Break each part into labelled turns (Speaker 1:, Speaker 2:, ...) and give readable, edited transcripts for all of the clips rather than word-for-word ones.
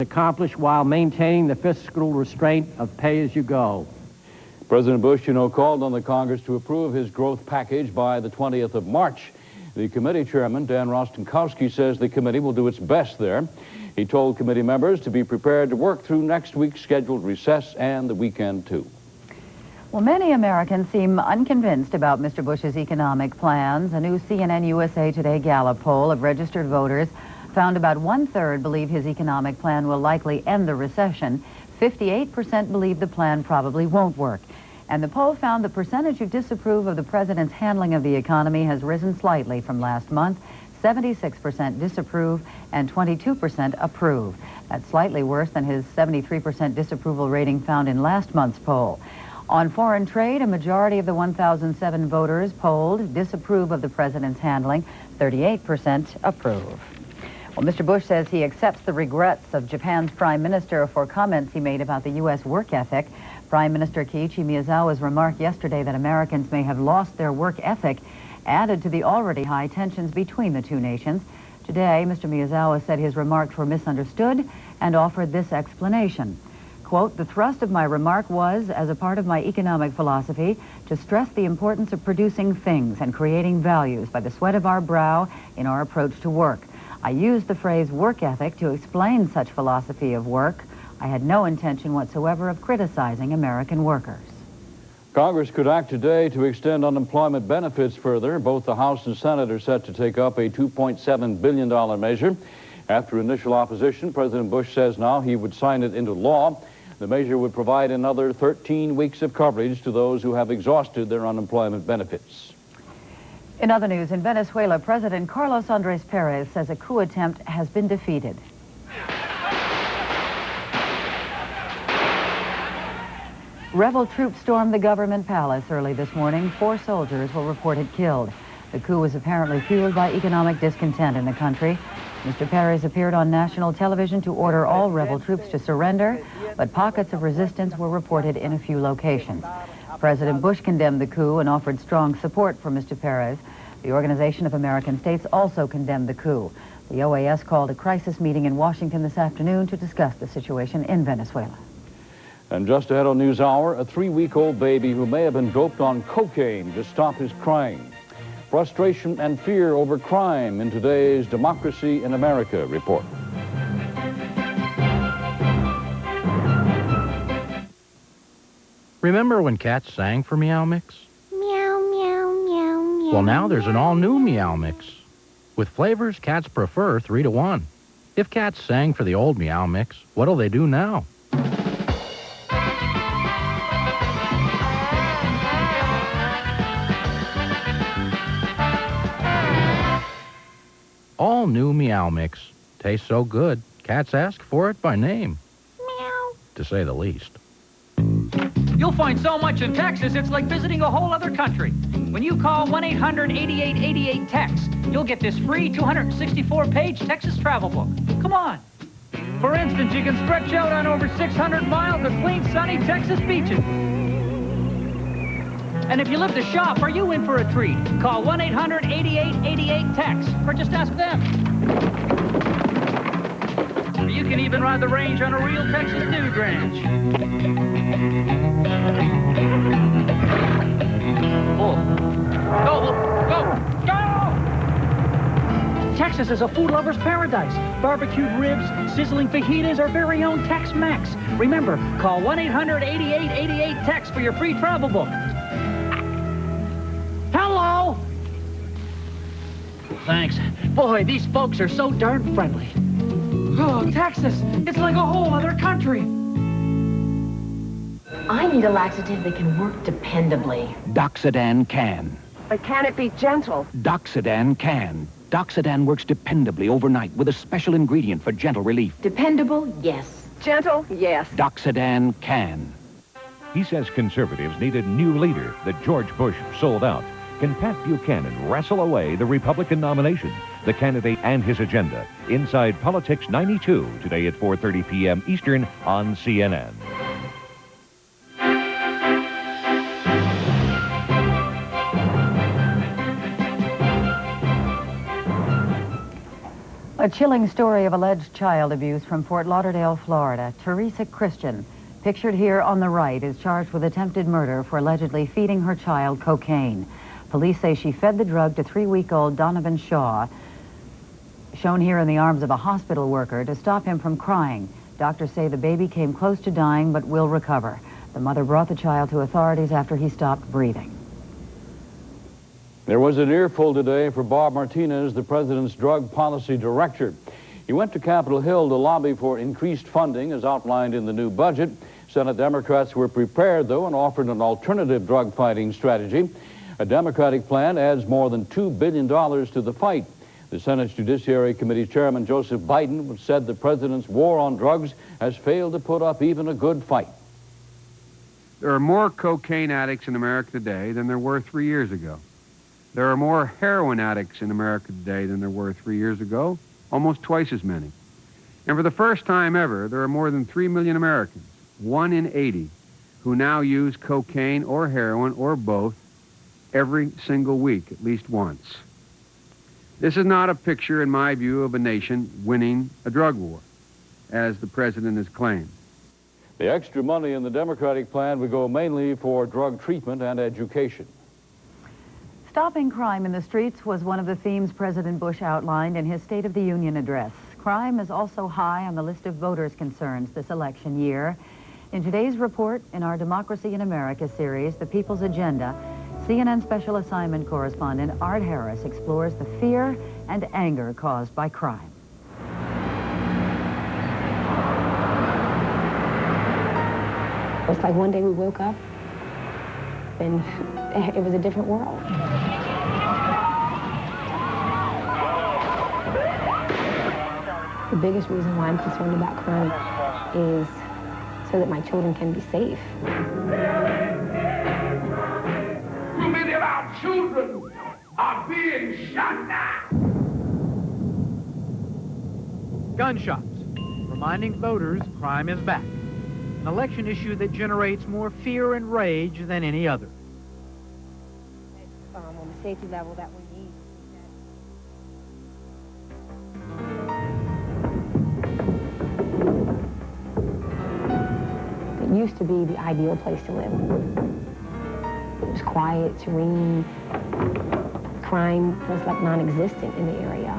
Speaker 1: accomplished while maintaining the fiscal restraint of pay-as-you-go.
Speaker 2: President Bush, called on the Congress to approve his growth package by the 20th of March. The committee chairman, Dan Rostenkowski, says the committee will do its best there. He told committee members to be prepared to work through next week's scheduled recess and the weekend, too.
Speaker 3: Well, many Americans seem unconvinced about Mr. Bush's economic plans. A new CNN USA Today Gallup poll of registered voters found about one-third believe his economic plan will likely end the recession. 58% believe the plan probably won't work. And the poll found the percentage who disapprove of the president's handling of the economy has risen slightly from last month. 76% disapprove and 22% approve. That's slightly worse than his 73% disapproval rating found in last month's poll. On foreign trade, a majority of the 1,007 voters polled disapprove of the president's handling. 38% approve. Well, Mr. Bush says he accepts the regrets of Japan's prime minister for comments he made about the U.S. work ethic. Prime Minister Kiichi Miyazawa's remark yesterday that Americans may have lost their work ethic added to the already high tensions between the two nations. Today, Mr. Miyazawa said his remarks were misunderstood and offered this explanation. Quote, "The thrust of my remark was, as a part of my economic philosophy, to stress the importance of producing things and creating values by the sweat of our brow in our approach to work. I used the phrase work ethic to explain such philosophy of work. I had no intention whatsoever of criticizing American workers."
Speaker 2: Congress could act today to extend unemployment benefits further. Both the House and Senate are set to take up a $2.7 billion measure. After initial opposition, President Bush says now he would sign it into law. The measure would provide another 13 weeks of coverage to those who have exhausted their unemployment benefits.
Speaker 3: In other news, in Venezuela, President Carlos Andres Perez says a coup attempt has been defeated. Rebel troops stormed the government palace early this morning. 4 soldiers were reported killed. The coup was apparently fueled by economic discontent in the country. Mr. Perez appeared on national television to order all rebel troops to surrender, but pockets of resistance were reported in a few locations. President Bush condemned the coup and offered strong support for Mr. Perez. The Organization of American States also condemned the coup. The OAS called a crisis meeting in Washington this afternoon to discuss the situation in Venezuela.
Speaker 2: And just ahead on NewsHour, a 3-week-old baby who may have been doped on cocaine to stop his crying. Frustration and fear over crime in today's Democracy in America report.
Speaker 4: Remember when cats sang for Meow Mix?
Speaker 5: Meow, meow, meow, meow.
Speaker 4: Well, now there's an all-new Meow Mix. With flavors cats prefer 3-to-1. If cats sang for the old Meow Mix, what'll they do now? All new Meow Mix. Tastes so good, cats ask for it by name.
Speaker 5: Meow.
Speaker 4: To say the least.
Speaker 6: You'll find so much in Texas, it's like visiting a whole other country. When you call 1-800-8888-TEX, you'll get this free 264-page Texas travel book. Come on. For instance, you can stretch out on over 600 miles of clean, sunny Texas beaches. And if you live to shop, are you in for a treat? Call 1-800-8888-TEX, or just ask them. You can even ride the range on a real Texas dude ranch. Oh. Go, go, go! Texas is a food lover's paradise. Barbecued ribs, sizzling fajitas, our very own Tex-Mex. Remember, call 1-800-8888-TEX for your free travel book. Hello! Thanks. Boy, these folks are so darn friendly. Oh, Texas, it's like a whole other country.
Speaker 7: I need a laxative that can work dependably.
Speaker 8: Doxadan can.
Speaker 7: But can it be gentle?
Speaker 8: Doxadan can. Doxadan works dependably overnight with a special ingredient for gentle relief.
Speaker 7: Dependable, yes. Gentle, yes.
Speaker 8: Doxadan can.
Speaker 9: He says conservatives need a new leader that George Bush sold out. Can Pat Buchanan wrestle away the Republican nomination? The candidate and his agenda. Inside Politics 92, today at 4:30 p.m. Eastern on CNN.
Speaker 3: A chilling story of alleged child abuse from Fort Lauderdale, Florida. Teresa Christian, pictured here on the right, is charged with attempted murder for allegedly feeding her child cocaine. Police say she fed the drug to 3-week-old Donovan Shaw, shown here in the arms of a hospital worker, to stop him from crying. Doctors say the baby came close to dying but will recover. The mother brought the child to authorities after he stopped breathing.
Speaker 2: There was an earful today for Bob Martinez, the president's drug policy director. He went to Capitol Hill to lobby for increased funding as outlined in the new budget. Senate Democrats were prepared, though, and offered an alternative drug-fighting strategy. A Democratic plan adds more than $2 billion to the fight. The Senate's Judiciary Committee Chairman Joseph Biden said the president's war on drugs has failed to put up even a good fight.
Speaker 10: There are more cocaine addicts in America today than there were 3 years ago. There are more heroin addicts in America today than there were 3 years ago, almost twice as many. And for the first time ever, there are more than 3 million Americans, 1 in 80, who now use cocaine or heroin or both every single week, at least once. This is not a picture, in my view, of a nation winning a drug war, as the president has claimed.
Speaker 2: The extra money in the Democratic plan would go mainly for drug treatment and education.
Speaker 3: Stopping crime in the streets was one of the themes President Bush outlined in his State of the Union address. Crime is also high on the list of voters' concerns this election year. In today's report in our Democracy in America series, The People's Agenda, CNN Special Assignment Correspondent Art Harris explores the fear and anger caused by crime.
Speaker 11: It's like one day we woke up and it was a different world. The biggest reason why I'm concerned about crime is so that my children can be safe.
Speaker 12: Too many of our children are being shot now.
Speaker 6: Gunshots, reminding voters crime is back. An election issue that generates more fear and rage than any other.
Speaker 11: On the safety level that we need. It used to be the ideal place to live. It was quiet, serene. Crime was like non-existent in the area.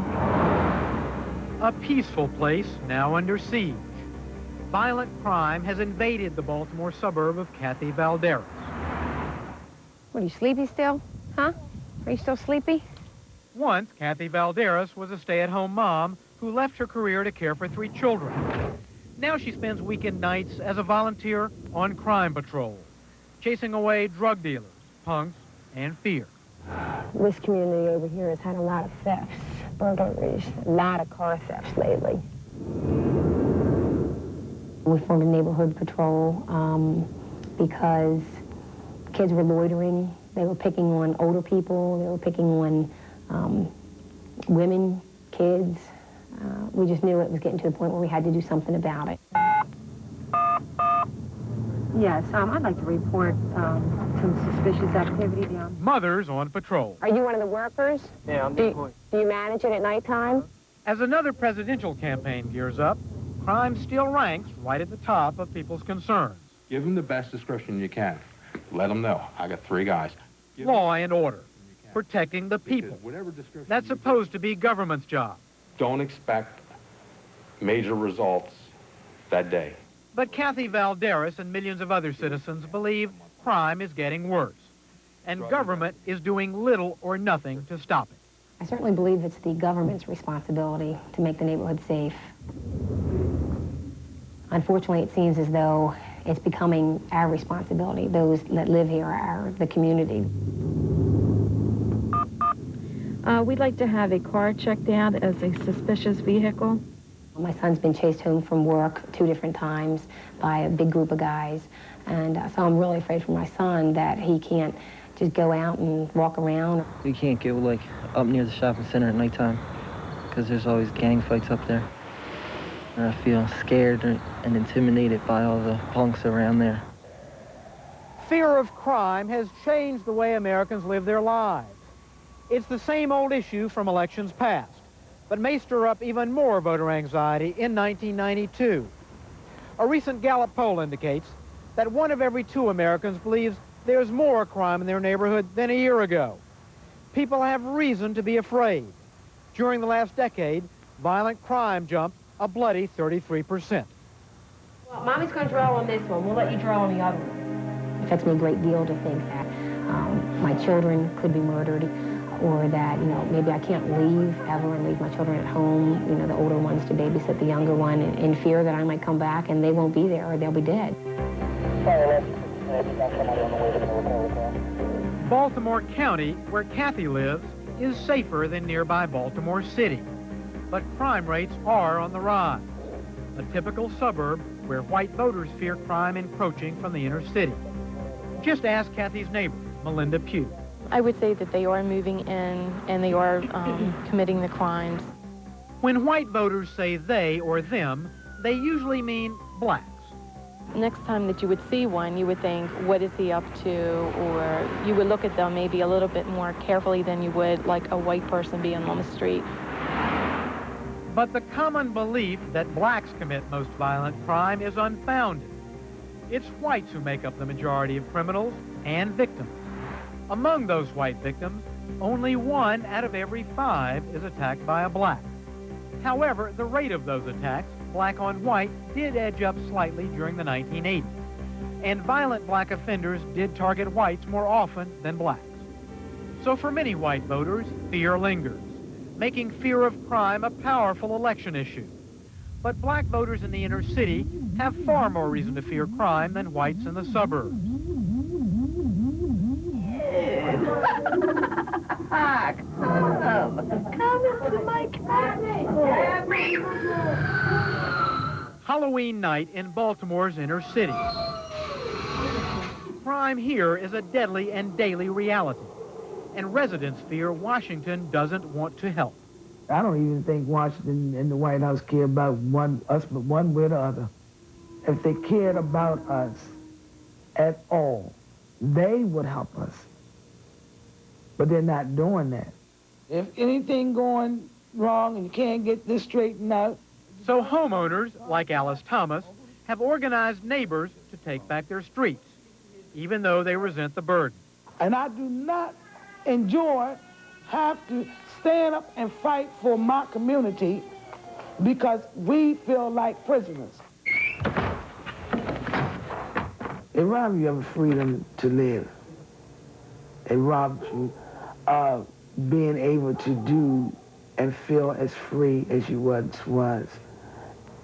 Speaker 6: A peaceful place now under siege. Violent crime has invaded the Baltimore suburb of Kathy Valderas.
Speaker 11: What, are you sleepy still? Huh? Are you still sleepy?
Speaker 6: Once, Kathy Valderas was a stay-at-home mom who left her career to care for 3 children. Now she spends weekend nights as a volunteer on crime patrol, chasing away drug dealers, punks, and fear.
Speaker 11: This community over here has had a lot of thefts, burglaries, a lot of car thefts lately. We formed a neighborhood patrol because kids were loitering. They were picking on older people. They were picking on women, kids. We just knew it was getting to the point where we had to do something about it. Yes, I'd like to report some suspicious activity down.
Speaker 6: Mothers on patrol.
Speaker 11: Are you one of the workers?
Speaker 6: Yeah, I'm
Speaker 11: Do you manage it at nighttime?
Speaker 6: As another presidential campaign gears up, crime still ranks right at the top of people's concerns.
Speaker 13: Give them the best description you can. Let them know. I got 3 guys.
Speaker 6: Law and order, protecting the people. That's supposed to be government's job.
Speaker 13: Don't expect major results that day.
Speaker 6: But Kathy Valderas and millions of other citizens believe crime is getting worse, and government is doing little or nothing to stop it.
Speaker 11: I certainly believe it's the government's responsibility to make the neighborhood safe. Unfortunately, it seems as though it's becoming our responsibility, those that live here, the community.
Speaker 14: We'd like to have a car checked out as a suspicious vehicle.
Speaker 11: My son's been chased home from work 2 different times by a big group of guys, and so I'm really afraid for my son that he can't just go out and walk around.
Speaker 15: We can't go, like, up near the shopping center at nighttime because there's always gang fights up there. And I feel scared and intimidated by all the punks around there.
Speaker 6: Fear of crime has changed the way Americans live their lives. It's the same old issue from elections past. but may stir up even more voter anxiety in 1992. A recent Gallup poll indicates that 1 of every 2 Americans believes there's more crime in their neighborhood than a year ago. People have reason to be afraid. During the last decade, violent crime jumped a bloody 33%.
Speaker 7: Well, Mommy's going to draw on this one. We'll let you draw on the other one.
Speaker 11: It affects me a great deal to think that my children could be murdered, or that, you know, maybe I can't leave ever and leave my children at home, you know, the older ones to babysit the younger one, in fear that I might come back and they won't be there or they'll be dead.
Speaker 6: Baltimore County, where Kathy lives, is safer than nearby Baltimore City. But crime rates are on the rise. A typical suburb where white voters fear crime encroaching from the inner city. Just ask Kathy's neighbor, Melinda Pugh.
Speaker 14: I would say that they are moving in and they are committing the crimes.
Speaker 6: When white voters say they or them, they usually mean blacks.
Speaker 14: Next time that you would see one, you would think, what is he up to? Or you would look at them maybe a little bit more carefully than you would like a white person being on the street.
Speaker 6: But the common belief that blacks commit most violent crime is unfounded. It's whites who make up the majority of criminals and victims. Among those white victims, only 1 out of every 5 is attacked by a black. However, the rate of those attacks, black on white, did edge up slightly during the 1980s. And violent black offenders did target whites more often than blacks. So for many white voters, fear lingers, making fear of crime a powerful election issue. But black voters in the inner city have far more reason to fear crime than whites in the suburbs.
Speaker 7: Come into my cabinet.
Speaker 6: Halloween night in Baltimore's inner city. Crime here is a deadly and daily reality, and residents fear Washington doesn't want to help.
Speaker 16: I don't even think Washington and the White House care about us but one way or the other. If they cared about us at all, they would help us. But they're not doing that. If anything going wrong and you can't get this straightened out.
Speaker 6: So homeowners, like Alice Thomas, have organized neighbors to take back their streets, even though they resent the burden.
Speaker 16: And I do not enjoy have to stand up and fight for my community because we feel like prisoners. It robs you of the freedom to live. It robs you of being able to do and feel as free as you once was.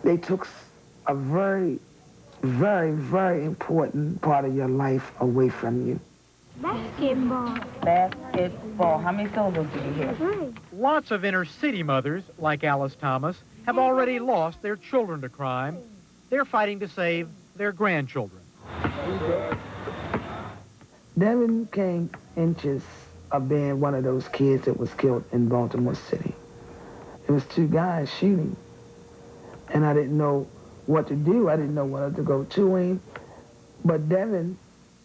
Speaker 16: They took a very, very, very important part of your life away from you.
Speaker 5: Basketball.
Speaker 7: Basketball. How many syllables did you hear?
Speaker 5: 3.
Speaker 6: Lots of inner city mothers, like Alice Thomas, have already lost their children to crime. They're fighting to save their grandchildren.
Speaker 16: Devin came inches of being one of those kids that was killed in Baltimore City. It was 2 guys shooting, and I didn't know what to do. I didn't know whether to go to him. But Devin,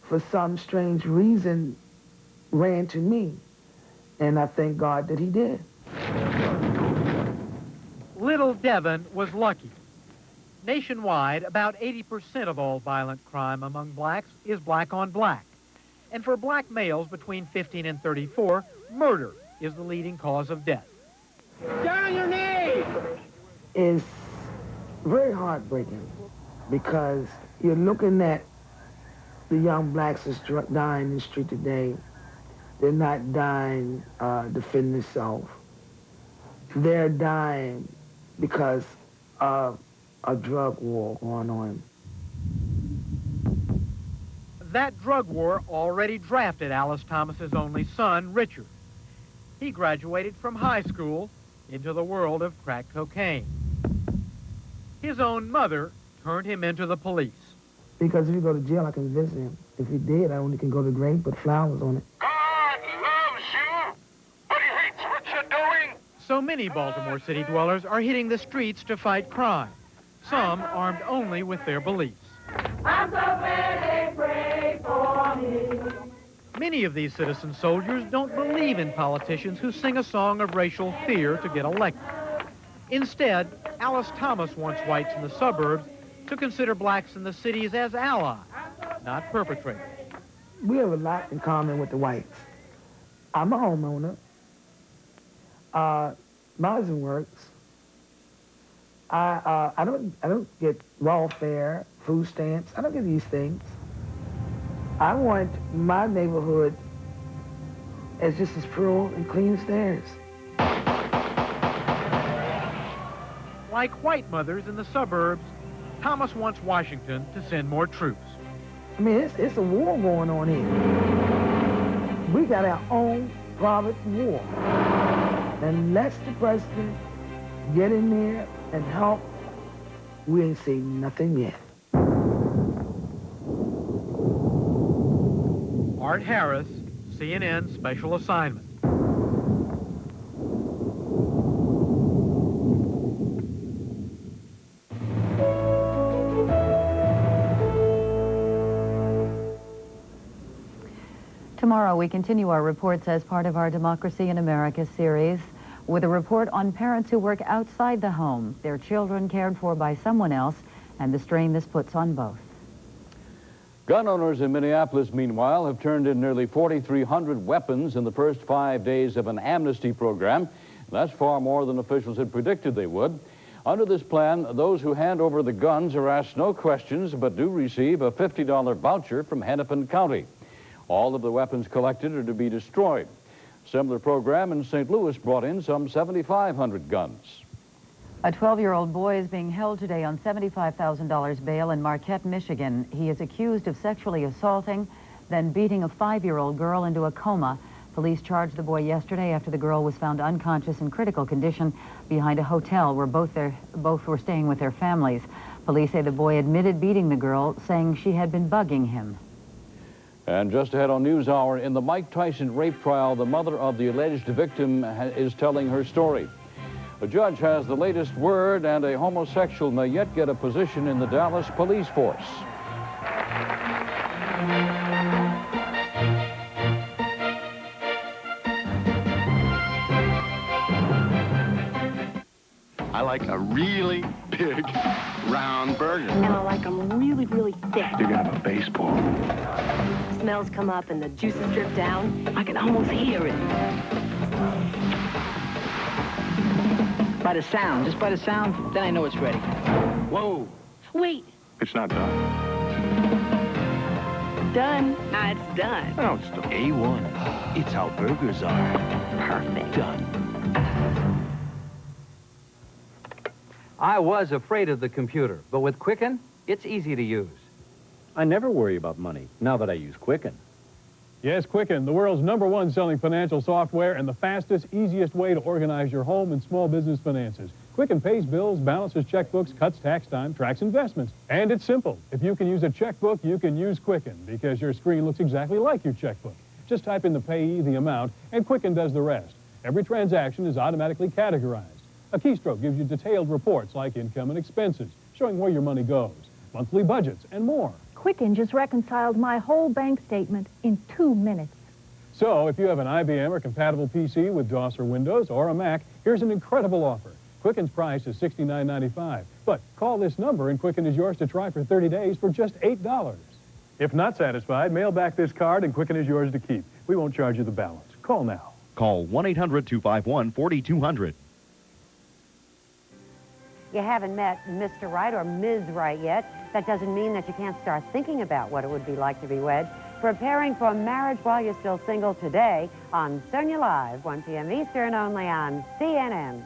Speaker 16: for some strange reason, ran to me, and I thank God that he did.
Speaker 6: Little Devin was lucky. Nationwide, about 80% of all violent crime among blacks is black on black. And for black males between 15 and 34, murder is the leading cause of death.
Speaker 16: Down on your knees! It's very heartbreaking because you're looking at the young blacks that's dying in the street today. They're not dying defending themselves. They're dying because of a drug war going on.
Speaker 6: That drug war already drafted Alice Thomas's only son, Richard. He graduated from high school into the world of crack cocaine. His own mother turned him into the police.
Speaker 16: Because if you go to jail, I can visit him. If he did, I only can go to the grave, put flowers on it.
Speaker 12: God loves you, but he hates what you're doing.
Speaker 6: So many Baltimore City dwellers are hitting the streets to fight crime, some armed only with their beliefs.
Speaker 7: I'm so glad they pray for me.
Speaker 6: Many of these citizen soldiers don't believe in politicians who sing a song of racial fear to get elected. Instead, Alice Thomas wants whites in the suburbs to consider blacks in the cities as allies, not perpetrators.
Speaker 16: We have a lot in common with the whites. I'm a homeowner. My husband works. I don't get welfare, food stamps. I don't get these things. I want my neighborhood as just as pure and clean as theirs.
Speaker 6: Like white mothers in the suburbs, Thomas wants Washington to send more troops.
Speaker 16: I mean, it's a war going on here. We got our own private war. Unless the president get in there and help, we ain't seen nothing yet.
Speaker 6: Art Harris, CNN Special Assignment.
Speaker 3: Tomorrow, we continue our reports as part of our Democracy in America series with a report on parents who work outside the home, their children cared for by someone else, and the strain this puts on both.
Speaker 2: Gun owners in Minneapolis, meanwhile, have turned in nearly 4,300 weapons in the first 5 days of an amnesty program. That's far more than officials had predicted they would. Under this plan, those who hand over the guns are asked no questions but do receive a $50 voucher from Hennepin County. All of the weapons collected are to be destroyed. A similar program in St. Louis brought in some 7,500 guns.
Speaker 3: A 12-year-old boy is being held today on $75,000 bail in Marquette, Michigan. He is accused of sexually assaulting, then beating a 5-year-old girl into a coma. Police charged the boy yesterday after the girl was found unconscious in critical condition behind a hotel where both were staying with their families. Police say the boy admitted beating the girl, saying she had been bugging him.
Speaker 2: And just ahead on NewsHour, in the Mike Tyson rape trial, the mother of the alleged victim is telling her story. A judge has the latest word, and a homosexual may yet get a position in the Dallas police force.
Speaker 17: I like a really big, round burger.
Speaker 7: And I like them really, really thick.
Speaker 17: You can have a baseball.
Speaker 7: Smells come up and the juices drip down. I can almost hear it.
Speaker 18: By the sound, just by the sound, then I know it's ready.
Speaker 17: Whoa.
Speaker 7: Wait.
Speaker 17: It's not done.
Speaker 7: Done. Nah, it's done.
Speaker 17: No, it's done.
Speaker 8: A1. It's how burgers are.
Speaker 7: Perfect.
Speaker 8: Done.
Speaker 19: I was afraid of the computer, but with Quicken, it's easy to use.
Speaker 20: I never worry about money now that I use Quicken.
Speaker 21: Yes, Quicken, the world's #1 selling financial software and the fastest, easiest way to organize your home and small business finances. Quicken pays bills, balances checkbooks, cuts tax time, tracks investments. And it's simple. If you can use a checkbook, you can use Quicken because your screen looks exactly like your checkbook. Just type in the payee, the amount, and Quicken does the rest. Every transaction is automatically categorized. A keystroke gives you detailed reports like income and expenses, showing where your money goes, monthly budgets, and more.
Speaker 22: Quicken just reconciled my whole bank statement in 2 minutes.
Speaker 21: So if you have an IBM or compatible PC with DOS or Windows or a Mac, here's an incredible offer. Quicken's price is $69.95. But call this number and Quicken is yours to try for 30 days for just $8. If not satisfied, mail back this card and Quicken is yours to keep. We won't charge you the balance. Call now.
Speaker 23: Call 1-800-251-4200.
Speaker 24: You haven't met Mr. Right or Ms. Right yet. That doesn't mean that you can't start thinking about what it would be like to be wed. Preparing for marriage while you're still single today on Sonia Live, 1 p.m. Eastern, only on CNN.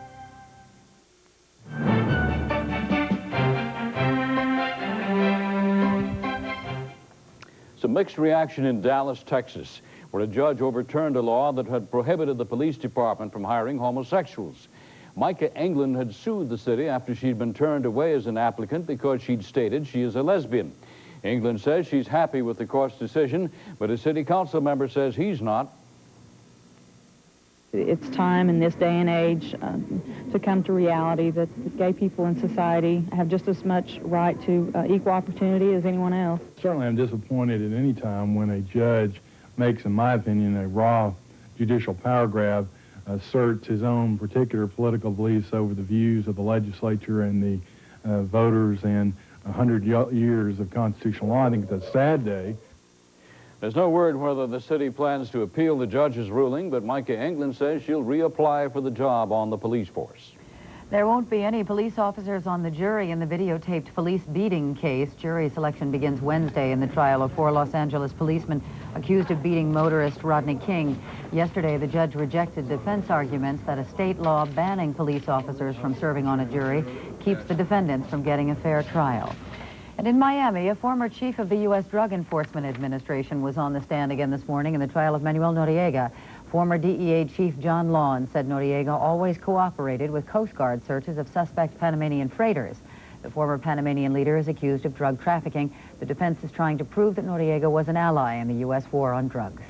Speaker 2: Some mixed reaction in Dallas, Texas, where a judge overturned a law that had prohibited the police department from hiring homosexuals. Micah England had sued the city after she'd been turned away as an applicant because she'd stated she is a lesbian. England says she's happy with the court's decision, but a city council member says he's not.
Speaker 25: It's time in this day and age to come to reality that gay people in society have just as much right to equal opportunity as anyone else.
Speaker 26: Certainly I'm disappointed at any time when a judge makes, in my opinion, a raw judicial power grab
Speaker 1: asserts his own particular political beliefs over the views of the legislature and the voters and 100 years of constitutional law. I think it's a sad day.
Speaker 2: There's no word whether the city plans to appeal the judge's ruling, but Micah England says she'll reapply for the job on the police force.
Speaker 3: There won't be any police officers on the jury in the videotaped police beating case. Jury selection begins Wednesday in the trial of 4 Los Angeles policemen accused of beating motorist Rodney King. Yesterday, the judge rejected defense arguments that a state law banning police officers from serving on a jury keeps the defendants from getting a fair trial. And in Miami, a former chief of the U.S. Drug Enforcement Administration was on the stand again this morning in the trial of Manuel Noriega. Former DEA Chief John Lawn said Noriega always cooperated with Coast Guard searches of suspect Panamanian freighters. The former Panamanian leader is accused of drug trafficking. The defense is trying to prove that Noriega was an ally in the U.S. war on drugs.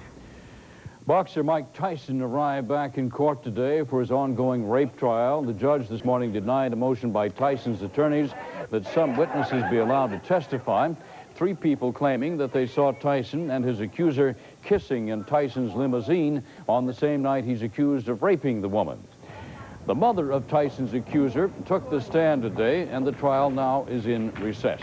Speaker 2: Boxer Mike Tyson arrived back in court today for his ongoing rape trial. The judge this morning denied a motion by Tyson's attorneys that some witnesses be allowed to testify. 3 people claiming that they saw Tyson and his accuser kissing in Tyson's limousine on the same night he's accused of raping the woman. The mother of Tyson's accuser took the stand today, and the trial now is in recess.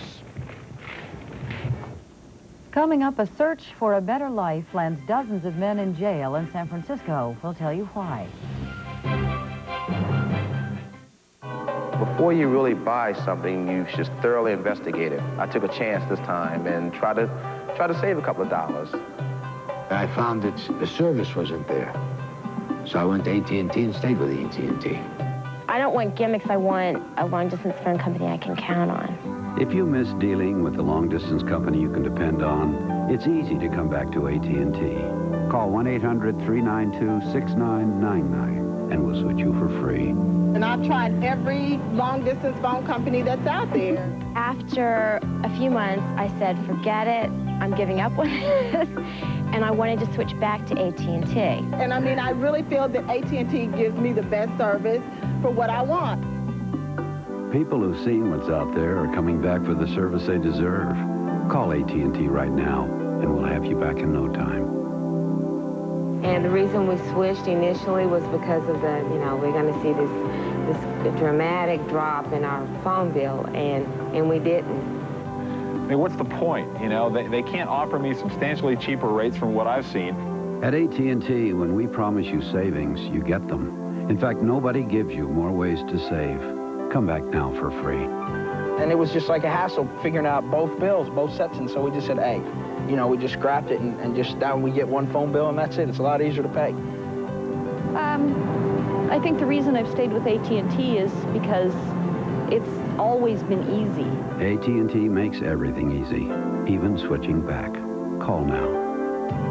Speaker 3: Coming up, a search for a better life lands dozens of men in jail in San Francisco. We'll tell you why.
Speaker 4: Before you really buy something, you should thoroughly investigate it. I took a chance this time and try to save a couple of dollars.
Speaker 9: I found that the service wasn't there, so I went to AT&T and stayed with AT&T.
Speaker 11: I don't want gimmicks. I want a long-distance phone company I can count on.
Speaker 10: If you miss dealing with the long-distance company you can depend on, it's easy to come back to AT&T. Call 1-800-392-6999 and we'll switch you for free.
Speaker 23: And I've tried every long-distance phone company that's out there.
Speaker 11: After a few months, I said, forget it. I'm giving up on this. And I wanted to switch back to AT&T.
Speaker 23: And I mean, I really feel that AT&T gives me the best service for what I want.
Speaker 10: People who've seen what's out there are coming back for the service they deserve. Call AT&T right now, and we'll have you back in no time.
Speaker 26: And the reason we switched initially was because of the, we're going to see this dramatic drop in our phone bill, and we didn't.
Speaker 27: I mean, what's the point? They can't offer me substantially cheaper rates from what I've seen.
Speaker 10: At AT&T, when we promise you savings, you get them. In fact, nobody gives you more ways to save. Come back now for free.
Speaker 28: And it was just like a hassle figuring out both bills, both sets, and so we just said, hey, we just scrapped it and just now we get one phone bill and that's it. It's a lot easier to pay.
Speaker 25: I think the reason I've stayed with AT&T is because it's always been easy.
Speaker 10: AT&T makes everything easy, even switching back. Call now.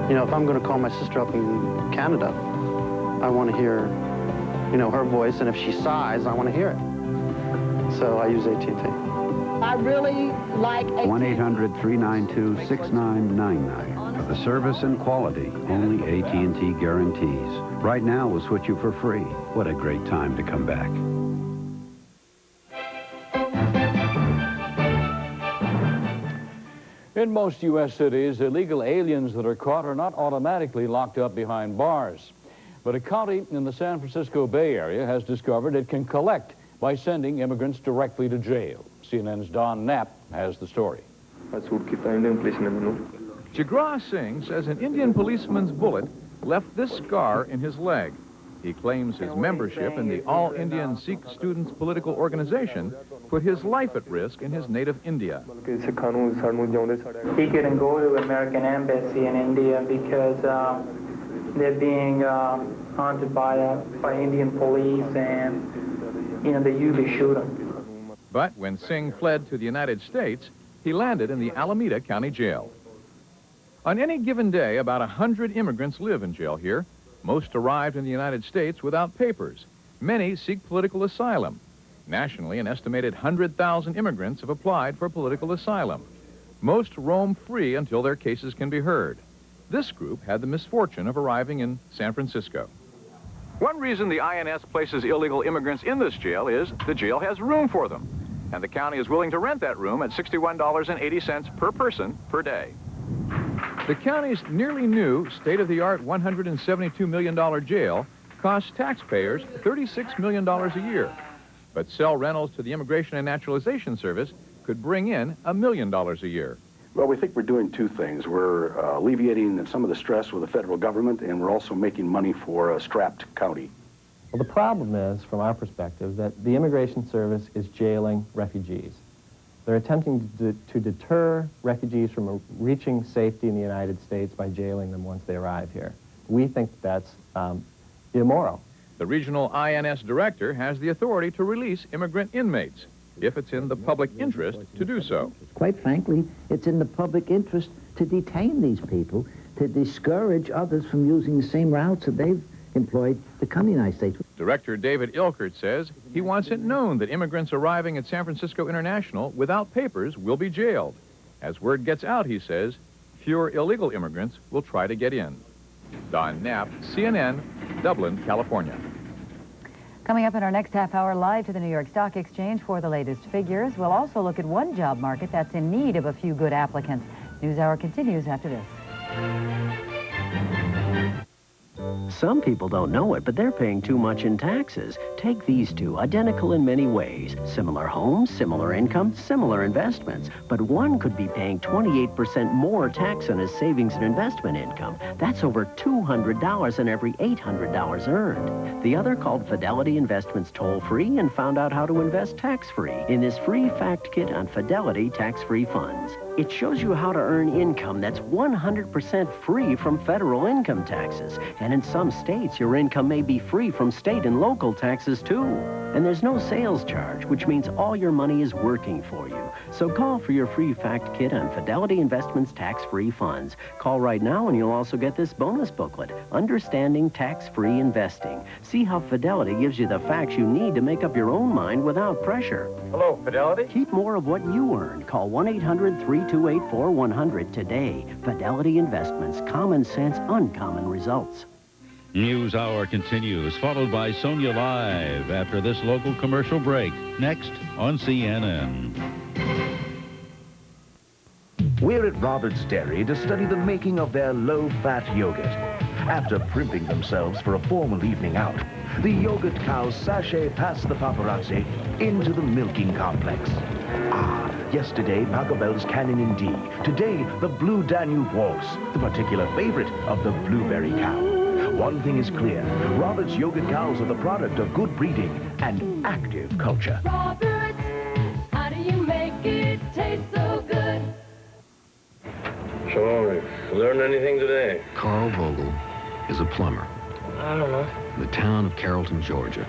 Speaker 29: If I'm going to call my sister up in Canada, I want to hear, her voice, and if she sighs, I want to hear it. So I use AT&T.
Speaker 23: I really like AT&T.
Speaker 10: 1-800-392-6999. For the service and quality only AT&T guarantees. Right now, we'll switch you for free. What a great time to come back.
Speaker 2: In most U.S. cities, illegal aliens that are caught are not automatically locked up behind bars. But a county in the San Francisco Bay Area has discovered it can collect by sending immigrants directly to jail. CNN's Don Knapp has the story.
Speaker 30: Jagra Singh says an Indian policeman's bullet left this scar in his leg. He claims his membership in the All Indian Sikh Students Political Organization put his life at risk in his native India.
Speaker 31: He couldn't go to the American Embassy in India because they're being haunted by Indian police, and they usually shoot him.
Speaker 30: But when Singh fled to the United States, he landed in the Alameda County Jail. On any given day, about 100 immigrants live in jail here. Most arrived in the United States without papers. Many seek political asylum. Nationally, an estimated 100,000 immigrants have applied for political asylum. Most roam free until their cases can be heard. This group had the misfortune of arriving in San Francisco. One reason the INS places illegal immigrants in this jail is the jail has room for them, and the county is willing to rent that room at $61.80 per person per day. The county's nearly new, state-of-the-art $172 million jail costs taxpayers $36 million a year. But sell rentals to the Immigration and Naturalization Service could bring in $1 million a year.
Speaker 5: Well, we think we're doing two things. We're alleviating some of the stress with the federal government, and we're also making money for a strapped county.
Speaker 6: Well, the problem is, from our perspective, that the Immigration Service is jailing refugees. They're attempting to deter refugees from reaching safety in the United States by jailing them once they arrive here. We think that's immoral.
Speaker 30: The regional INS director has the authority to release immigrant inmates if it's in the public interest to do so.
Speaker 7: Quite frankly, it's in the public interest to detain these people, to discourage others from using the same routes that they've employed to come to the United States.
Speaker 30: Director David Ilkert says he wants it known that immigrants arriving at San Francisco International without papers will be jailed. As word gets out, he says, fewer illegal immigrants will try to get in. Don Knapp, CNN, Dublin, California.
Speaker 3: Coming up in our next half hour, live to the New York Stock Exchange for the latest figures. We'll also look at one job market that's in need of a few good applicants. NewsHour continues after this.
Speaker 8: Some people don't know it, but they're paying too much in taxes. Take these two, identical in many ways. Similar homes, similar income, similar investments. But one could be paying 28% more tax on his savings and investment income. That's over $200 on every $800 earned. The other called Fidelity Investments toll-free and found out how to invest tax-free in this free fact kit on Fidelity tax-free funds. It shows you how to earn income that's 100% free from federal income taxes. And in some states, your income may be free from state and local taxes, too. And there's no sales charge, which means all your money is working for you. So call for your free fact kit on Fidelity Investments tax-free funds. Call right now and you'll also get this bonus booklet, Understanding Tax-Free Investing. See how Fidelity gives you the facts you need to make up your own mind without pressure.
Speaker 12: Hello, Fidelity?
Speaker 8: Keep more of what you earn. Call 1-800-3284-100 today. Fidelity Investments, common sense, uncommon results.
Speaker 13: NewsHour continues, followed by Sonia Live after this local commercial break. Next on CNN.
Speaker 14: We're at Robert's Dairy to study the making of their low-fat yogurt. After primping themselves for a formal evening out, the yogurt cows sashay past the paparazzi into the milking complex. Yesterday, Pachelbel's Canyon D. Today, the Blue Danube Waltz, the particular favorite of the blueberry cow. One thing is clear, Robert's yogurt cows are the product of good breeding and active culture.
Speaker 15: Roberts, how do you make it taste so good?
Speaker 16: So, learned anything today?
Speaker 17: Carl Vogel is a plumber.
Speaker 15: I don't know.
Speaker 17: In the town of Carrollton, Georgia.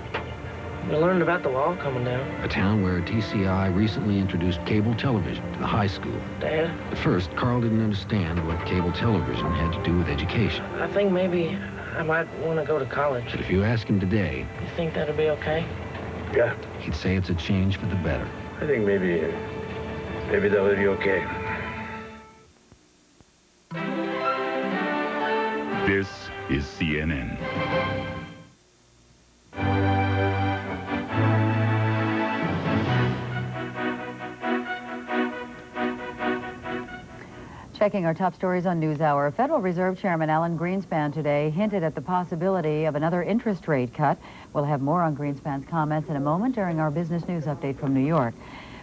Speaker 15: We learned about the wall coming down.
Speaker 17: A town where TCI recently introduced cable television to the high school.
Speaker 15: Dad?
Speaker 17: At first, Carl didn't understand what cable television had to do with education.
Speaker 15: I think maybe I might want to go to college.
Speaker 17: But if you ask him today...
Speaker 15: You think that'll be okay?
Speaker 16: Yeah.
Speaker 17: He'd say it's a change for the better.
Speaker 16: I think maybe that'll be okay.
Speaker 13: This is CNN.
Speaker 3: Checking our top stories on NewsHour, Federal Reserve Chairman Alan Greenspan today hinted at the possibility of another interest rate cut. We'll have more on Greenspan's comments in a moment during our business news update from New York.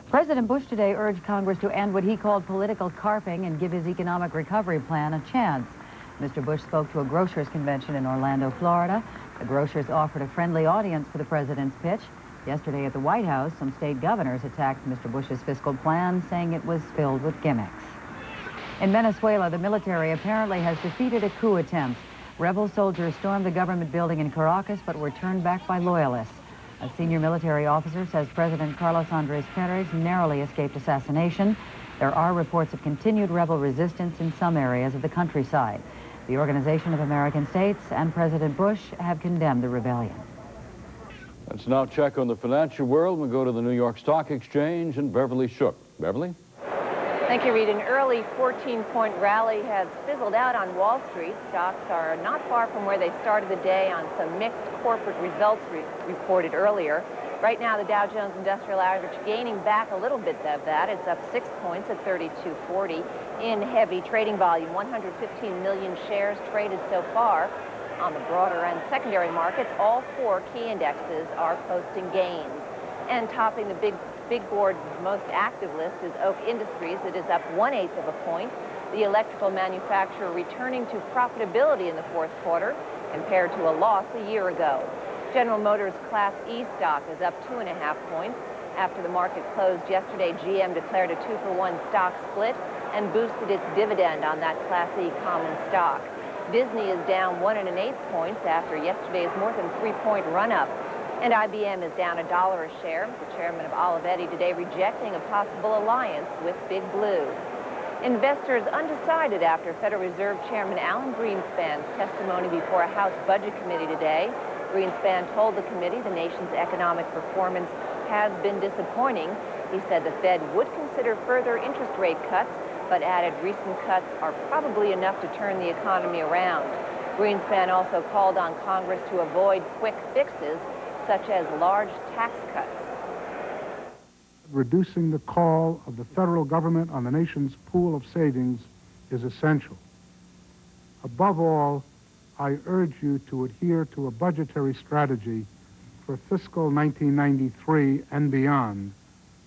Speaker 3: President Bush today urged Congress to end what he called political carping and give his economic recovery plan a chance. Mr. Bush spoke to a grocers convention in Orlando, Florida. The grocers offered a friendly audience for the president's pitch. Yesterday at the White House, some state governors attacked Mr. Bush's fiscal plan, saying it was filled with gimmicks. In Venezuela, the military apparently has defeated a coup attempt. Rebel soldiers stormed the government building in Caracas, but were turned back by loyalists. A senior military officer says President Carlos Andrés Pérez narrowly escaped assassination. There are reports of continued rebel resistance in some areas of the countryside. The Organization of American States and President Bush have condemned the rebellion.
Speaker 2: Let's now check on the financial world. We'll go to the New York Stock Exchange and Beverly Schuch. Beverly?
Speaker 18: Thank you, Reid. An early 14-point rally has fizzled out on Wall Street. Stocks are not far from where they started the day on some mixed corporate results reported earlier. Right now, the Dow Jones Industrial Average gaining back a little bit of that. It's up 6 points at 3240 in heavy trading volume. 115 million shares traded so far. On the broader and secondary markets, all 4 key indexes are posting gains. And topping the big board's most active list is Oak Industries. It is up 1/8 of a point. The electrical manufacturer returning to profitability in the 4th quarter compared to a loss a year ago. General Motors Class E stock is up 2.5 points. After the market closed yesterday, GM declared a 2-for-1 stock split and boosted its dividend on that Class E common stock. Disney is down 1.125 points after yesterday's more than 3-point run-up. And IBM is down $1 a share. The chairman of Olivetti today rejecting a possible alliance with Big Blue. Investors undecided after Federal Reserve Chairman Alan Greenspan's testimony before a House Budget Committee today. Greenspan told the committee the nation's economic performance has been disappointing. He said the Fed would consider further interest rate cuts, but added recent cuts are probably enough to turn the economy around. Greenspan also called on Congress to avoid quick fixes, such as large tax cuts.
Speaker 1: Reducing the call of the federal government on the nation's pool of savings is essential. Above all, I urge you to adhere to a budgetary strategy for fiscal 1993 and beyond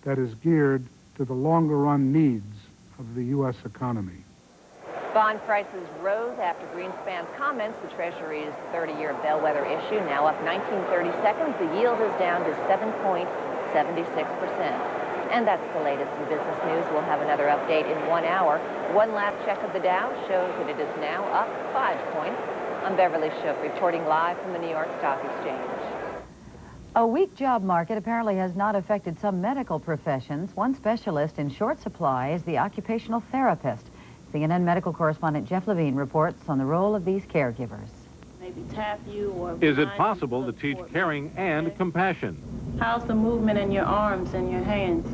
Speaker 1: that is geared to the longer-run needs of the U.S. economy.
Speaker 18: Bond prices rose after Greenspan's comments. The Treasury's 30-year bellwether issue now up 19/32. The yield is down to 7.76%. And that's the latest in business news. We'll have another update in 1 hour. One last check of the Dow shows that it is now up 5 points. I'm Beverly Schuch reporting live from the New York Stock Exchange.
Speaker 3: A weak job market apparently has not affected some medical professions. One specialist in short supply is the occupational therapist. CNN medical correspondent Jeff Levine reports on the role of these caregivers.
Speaker 4: Maybe tap you or...
Speaker 9: Is it possible to teach caring and compassion?
Speaker 4: How's the movement in your arms and your hands?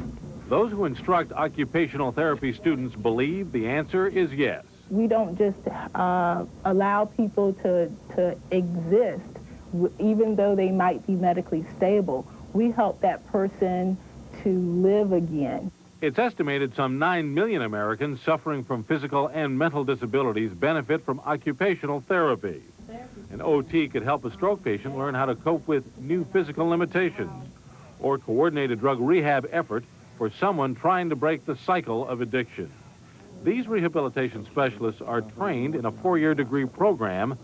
Speaker 9: Those who instruct occupational therapy students believe the answer is yes.
Speaker 25: We don't just allow people to exist, even though they might be medically stable. We help that person to live again.
Speaker 9: It's estimated some 9 million Americans suffering from physical and mental disabilities benefit from occupational therapy. An OT could help a stroke patient learn how to cope with new physical limitations or coordinate a drug rehab effort for someone trying to break the cycle of addiction. These rehabilitation specialists are trained in a 4-year degree program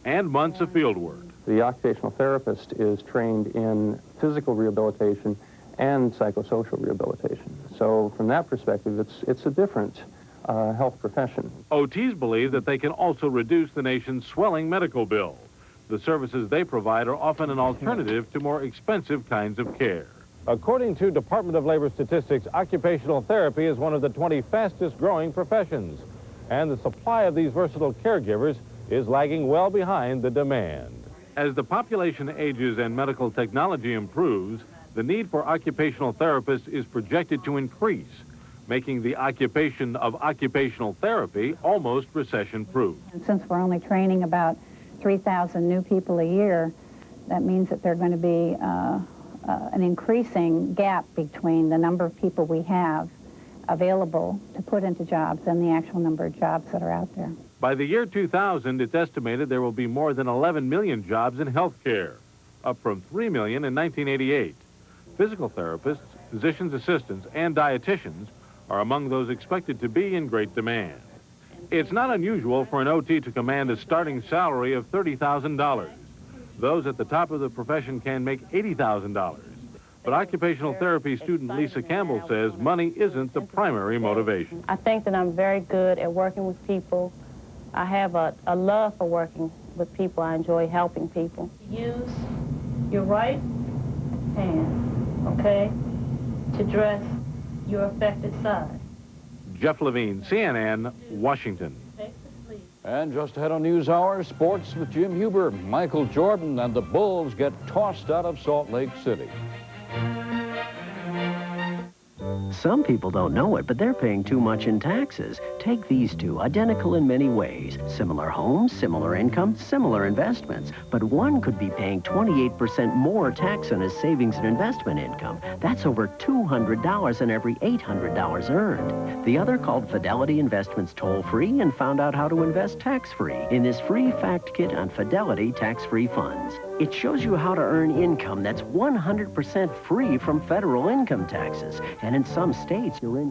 Speaker 9: and months of field work.
Speaker 6: The occupational therapist is trained in physical rehabilitation and psychosocial rehabilitation. So from that perspective, it's a different health profession.
Speaker 9: OTs believe that they can also reduce the nation's swelling medical bill. The services they provide are often an alternative to more expensive kinds of care. According to Department of Labor statistics, occupational therapy is one of the 20 fastest growing professions, and the supply of these versatile caregivers is lagging well behind the demand. As the population ages and medical technology improves, the need for occupational therapists is projected to increase, making the occupation of occupational therapy almost recession-proof.
Speaker 11: And since we're only training about 3,000 new people a year, that means that there's going to be an increasing gap between the number of people we have available to put into jobs and the actual number of jobs that are out there.
Speaker 9: By the year 2000, it's estimated there will be more than 11 million jobs in health care, up from 3 million in 1988. Physical therapists, physician's assistants, and dietitians are among those expected to be in great demand. It's not unusual for an OT to command a starting salary of $30,000. Those at the top of the profession can make $80,000. But occupational therapy student Lisa Campbell says money isn't the primary motivation.
Speaker 4: I think that I'm very good at working with people. I have a love for working with people. I enjoy helping people. Use your right hand, okay, to dress your affected side.
Speaker 9: Jeff Levine, CNN, Washington.
Speaker 2: And just ahead on NewsHour, sports with Jim Huber. Michael Jordan and the Bulls get tossed out of Salt Lake City.
Speaker 8: Some people don't know it, but they're paying too much in taxes. Take these two, identical in many ways. Similar homes, similar income, similar investments. But one could be paying 28% more tax on his savings and investment income. That's over $200 on every $800 earned. The other called Fidelity Investments toll-free and found out how to invest tax-free in this free fact kit on Fidelity tax-free funds. It shows you how to earn income that's 100% free from federal income taxes. And in some states, your income